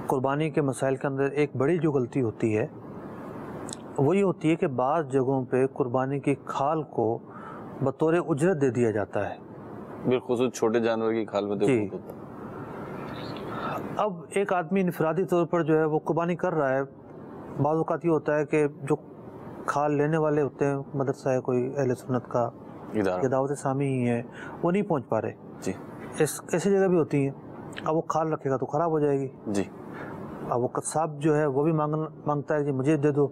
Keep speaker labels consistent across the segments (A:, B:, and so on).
A: قربانی کے مسائل کے اندر ایک بڑی جو غلطی ہوتی ہے وہ یہ ہوتی ہے کہ بعض جگہوں پہ قربانی کی کھال کو بطور اجرت دے دیا جاتا ہے،
B: بالخصوص چھوٹے جانور کی کھال میں تو
A: جی۔ اب ایک آدمی انفرادی طور پر جو ہے وہ قربانی کر رہا ہے، بعض اوقات یہ ہوتا ہے کہ جو کھال لینے والے ہوتے ہیں، مدرسہ ہے کوئی اہل سنت کا یا دعوت اسلامی ہی ہے، وہ نہیں پہنچ پا رہے
B: جی۔
A: ایسی جگہ بھی ہوتی ہیں، اب وہ کھال رکھے گا تو خراب ہو جائے گی
B: جی۔
A: اب وہ قصاب جو ہے وہ بھی مانگتا ہے کہ مجھے دے دو۔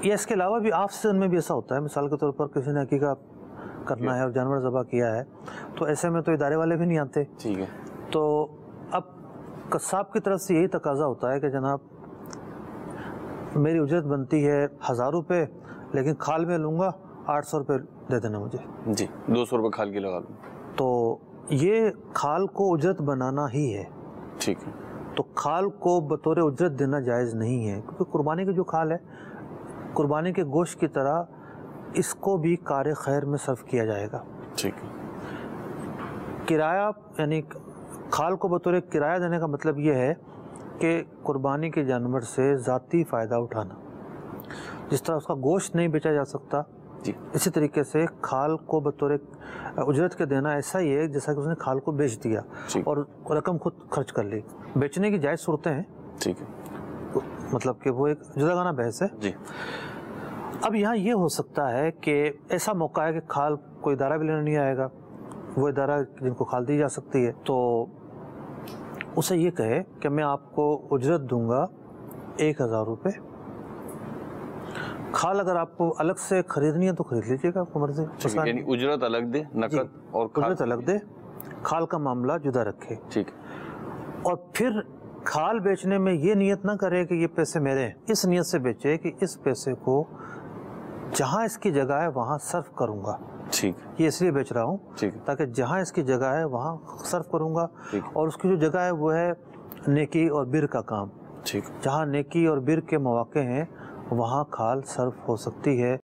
A: یا اس کے علاوہ بھی آف سیزن میں بھی ایسا ہوتا ہے، مثال کے طور پر کسی نے عقیقہ کرنا ہے اور جانور ذبح کیا ہے تو ایسے میں تو ادارے والے بھی نہیں آتے،
B: ٹھیک ہے،
A: تو اب قصاب کی طرف سے یہی تقاضا ہوتا ہے کہ جناب میری اجرت بنتی ہے 1000 روپے، لیکن کھال میں لوں گا 800 روپے دے دینا مجھے،
B: جی 200 روپے کھال کی لگا لوں۔
A: تو یہ کھال کو اجرت بنانا ہی ہے،
B: ٹھیک ہے،
A: تو کھال کو بطور اجرت دینا جائز نہیں ہے، کیونکہ قربانی کی جو کھال ہے قربانی کے گوشت کی طرح اس کو بھی کار خیر میں صرف کیا جائے گا۔
B: ٹھیک ہے،
A: کرایہ یعنی کھال کو بطور کرایہ دینے کا مطلب یہ ہے کہ قربانی کے جانور سے ذاتی فائدہ اٹھانا، جس طرح اس کا گوشت نہیں بیچا جا سکتا،
B: جی
A: اسی طریقے سے کھال کو بطور اجرت کے دینا ایسا ہی ہے جیسا کہ اس نے کھال کو بیچ دیا اور رقم خود خرچ کر لی۔ بیچنے کی جائز صورتیں ہیں،
B: ٹھیک ہے،
A: مطلب کہ وہ ایک جداگانہ بحث ہے۔
B: جی۔
A: اب یہاں یہ ہو سکتا ہے کہ ایسا موقع ہے کہ کھال کوئی ادارہ بھی لینے نہیں آئے گا، وہ ادارہ جن کو کھال دی جا سکتی ہے، تو اسے یہ کہے کہ میں آپ کو اجرت دوں گا 1000 روپے، کھال اگر آپ کو الگ سے خریدنی ہے تو خرید لیجیے گا، آپ کو مرضی،
B: یعنی اجرت الگ دے، نقد اور
A: اجرت الگ دے، کھال کا معاملہ جدا رکھے،
B: ٹھیک،
A: اور پھر کھال بیچنے میں یہ نیت نہ کرے کہ یہ پیسے میرے ہیں، اس نیت سے بیچے کہ اس پیسے کو جہاں اس کی جگہ ہے وہاں صرف کروں گا،
B: ٹھیک،
A: یہ اس لیے بیچ رہا ہوں
B: ٹھیک،
A: تاکہ جہاں اس کی جگہ ہے وہاں صرف کروں گا، اور اس کی جو جگہ ہے وہ ہے نیکی اور بر کا کام،
B: ٹھیک،
A: جہاں نیکی اور بر کے مواقع ہیں وہاں کھال صرف ہو سکتی ہے۔